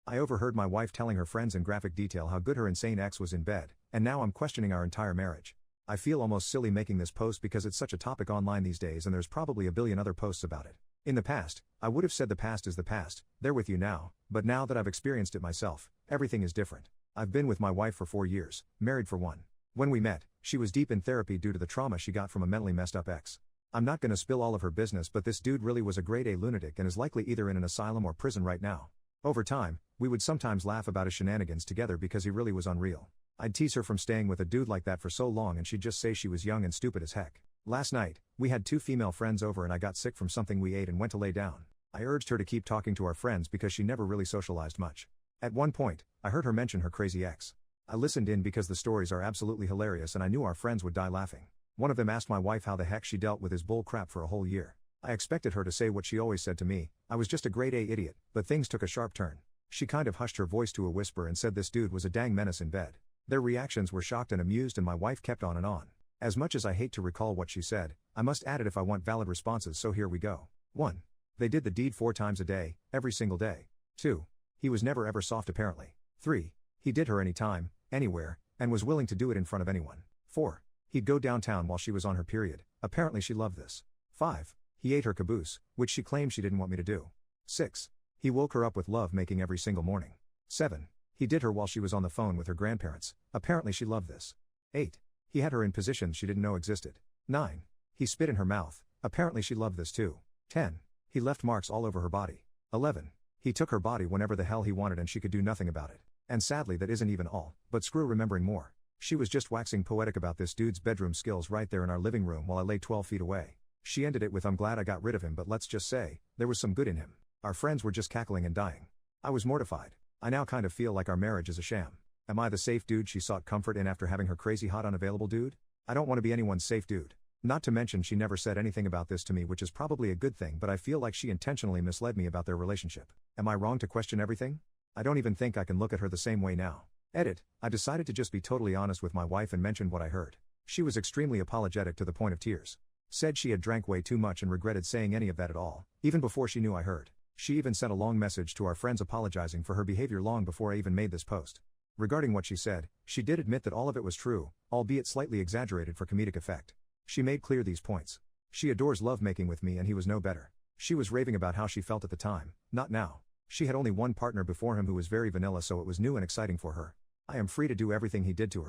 I overheard my wife telling her friends in graphic detail how good her insane ex was in bed, and now I'm questioning our entire marriage. I feel almost silly making this post because it's such a topic online these days and there's probably a billion other posts about it. In the past, I would have said the past is the past, they're with you now, but now that I've experienced it myself, everything is different. I've been with my wife for 4 years, married for 1. When we met, she was deep in therapy due to the trauma she got from a mentally messed up ex. I'm not gonna spill all of her business, but this dude really was a grade A lunatic and is likely either in an asylum or prison right now. Over time, we would sometimes laugh about his shenanigans together because he really was unreal. I'd tease her from staying with a dude like that for so long and she'd just say she was young and stupid as heck. Last night, we had 2 female friends over and I got sick from something we ate and went to lay down. I urged her to keep talking to our friends because she never really socialized much. At one point, I heard her mention her crazy ex. I listened in because the stories are absolutely hilarious and I knew our friends would die laughing. One of them asked my wife how the heck she dealt with his bull crap for a whole year. I expected her to say what she always said to me, I was just a grade A idiot, but things took a sharp turn. She kind of hushed her voice to a whisper and said this dude was a dang menace in bed. Their reactions were shocked and amused and my wife kept on and on. As much as I hate to recall what she said, I must add it if I want valid responses, so here we go. 1. They did the deed 4 times a day, every single day. 2. He was never ever soft apparently. 3. He did her anytime, anywhere, and was willing to do it in front of anyone. 4. He'd go downtown while she was on her period, apparently she loved this. 5. He ate her caboose, which she claimed she didn't want me to do. 6. He woke her up with love making every single morning. 7. He did her while she was on the phone with her grandparents, apparently she loved this. 8. He had her in positions she didn't know existed. 9. He spit in her mouth, apparently she loved this too. 10. He left marks all over her body. 11. He took her body whenever the hell he wanted and she could do nothing about it. And sadly that isn't even all, but screw remembering more. She was just waxing poetic about this dude's bedroom skills right there in our living room while I lay 12 feet away. She ended it with I'm glad I got rid of him, but let's just say, there was some good in him. Our friends were just cackling and dying. I was mortified. I now kind of feel like our marriage is a sham. Am I the safe dude she sought comfort in after having her crazy hot unavailable dude? I don't want to be anyone's safe dude. Not to mention she never said anything about this to me, which is probably a good thing, but I feel like she intentionally misled me about their relationship. Am I wrong to question everything? I don't even think I can look at her the same way now. Edit. I decided to just be totally honest with my wife and mention what I heard. She was extremely apologetic to the point of tears. Said she had drank way too much and regretted saying any of that at all, even before she knew I heard. She even sent a long message to our friends apologizing for her behavior long before I even made this post. Regarding what she said, she did admit that all of it was true, albeit slightly exaggerated for comedic effect. She made clear these points. She adores lovemaking with me and he was no better. She was raving about how she felt at the time, not now. She had only one partner before him who was very vanilla, so it was new and exciting for her. I am free to do everything he did to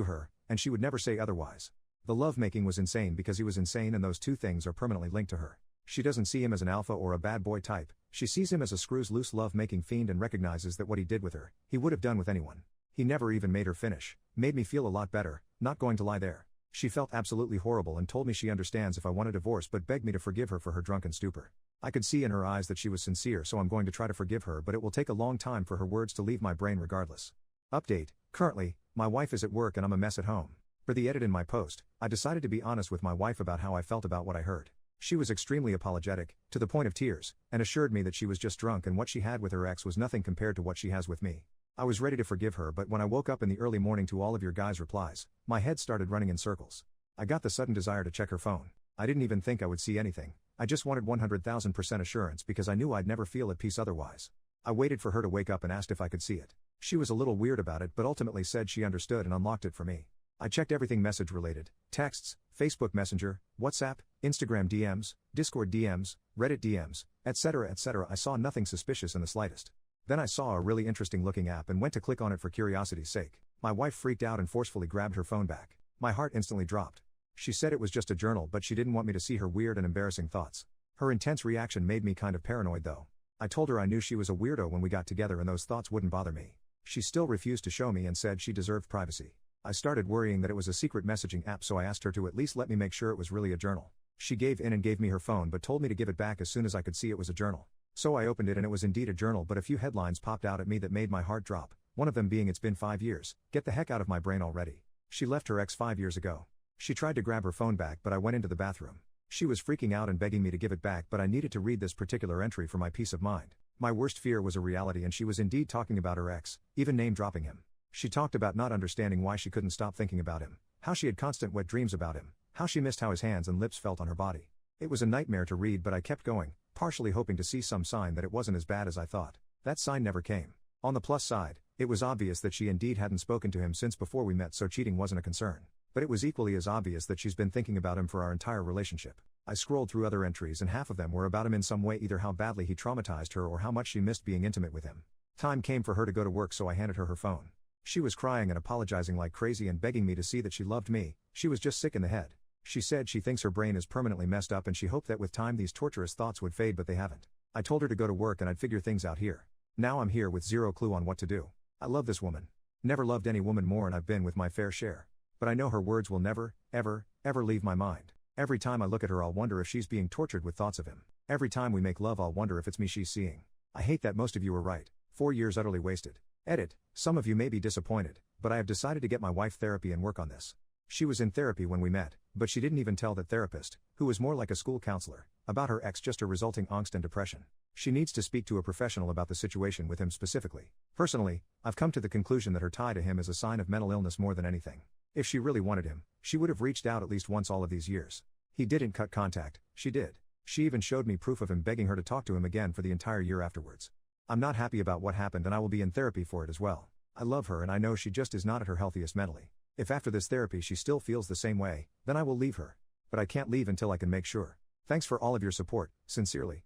her, and she would never say otherwise. The lovemaking was insane because he was insane and those two things are permanently linked to her. She doesn't see him as an alpha or a bad boy type, she sees him as a screws-loose love-making fiend and recognizes that what he did with her, he would have done with anyone. He never even made her finish, made me feel a lot better, not going to lie there. She felt absolutely horrible and told me she understands if I want a divorce but begged me to forgive her for her drunken stupor. I could see in her eyes that she was sincere, so I'm going to try to forgive her, but it will take a long time for her words to leave my brain regardless. Update. Currently, my wife is at work and I'm a mess at home. For the edit in my post, I decided to be honest with my wife about how I felt about what I heard. She was extremely apologetic, to the point of tears, and assured me that she was just drunk and what she had with her ex was nothing compared to what she has with me. I was ready to forgive her, but when I woke up in the early morning to all of your guys' replies, my head started running in circles. I got the sudden desire to check her phone. I didn't even think I would see anything. I just wanted 100,000% assurance because I knew I'd never feel at peace otherwise. I waited for her to wake up and asked if I could see it. She was a little weird about it but ultimately said she understood and unlocked it for me. I checked everything message related, texts, Facebook Messenger, WhatsApp, Instagram DMs, Discord DMs, Reddit DMs, etc. etc. I saw nothing suspicious in the slightest. Then I saw a really interesting looking app and went to click on it for curiosity's sake. My wife freaked out and forcefully grabbed her phone back. My heart instantly dropped. She said it was just a journal but she didn't want me to see her weird and embarrassing thoughts. Her intense reaction made me kind of paranoid though. I told her I knew she was a weirdo when we got together and those thoughts wouldn't bother me. She still refused to show me and said she deserved privacy. I started worrying that it was a secret messaging app, so I asked her to at least let me make sure it was really a journal. She gave in and gave me her phone but told me to give it back as soon as I could see it was a journal. So I opened it and it was indeed a journal, but a few headlines popped out at me that made my heart drop, one of them being "It's been 5 years, get the heck out of my brain already." She left her ex 5 years ago. She tried to grab her phone back but I went into the bathroom. She was freaking out and begging me to give it back, but I needed to read this particular entry for my peace of mind. My worst fear was a reality and she was indeed talking about her ex, even name dropping him. She talked about not understanding why she couldn't stop thinking about him, how she had constant wet dreams about him, how she missed how his hands and lips felt on her body. It was a nightmare to read but I kept going, partially hoping to see some sign that it wasn't as bad as I thought. That sign never came. On the plus side, it was obvious that she indeed hadn't spoken to him since before we met, so cheating wasn't a concern. But it was equally as obvious that she's been thinking about him for our entire relationship. I scrolled through other entries and half of them were about him in some way, either how badly he traumatized her or how much she missed being intimate with him. Time came for her to go to work, so I handed her her phone. She was crying and apologizing like crazy and begging me to see that she loved me. She was just sick in the head. She said she thinks her brain is permanently messed up and she hoped that with time these torturous thoughts would fade, but they haven't. I told her to go to work and I'd figure things out here. Now I'm here with zero clue on what to do. I love this woman. Never loved any woman more, and I've been with my fair share. But I know her words will never, ever, ever leave my mind. Every time I look at her I'll wonder if she's being tortured with thoughts of him. Every time we make love I'll wonder if it's me she's seeing. I hate that most of you were right. 4 years utterly wasted. Edit. Some of you may be disappointed, but I have decided to get my wife therapy and work on this. She was in therapy when we met, but she didn't even tell that therapist, who was more like a school counselor, about her ex, just her resulting angst and depression. She needs to speak to a professional about the situation with him specifically. Personally, I've come to the conclusion that her tie to him is a sign of mental illness more than anything. If she really wanted him, she would have reached out at least once all of these years. He didn't cut contact, she did. She even showed me proof of him begging her to talk to him again for the entire year afterwards. I'm not happy about what happened and I will be in therapy for it as well. I love her and I know she just is not at her healthiest mentally. If after this therapy she still feels the same way, then I will leave her. But I can't leave until I can make sure. Thanks for all of your support, sincerely.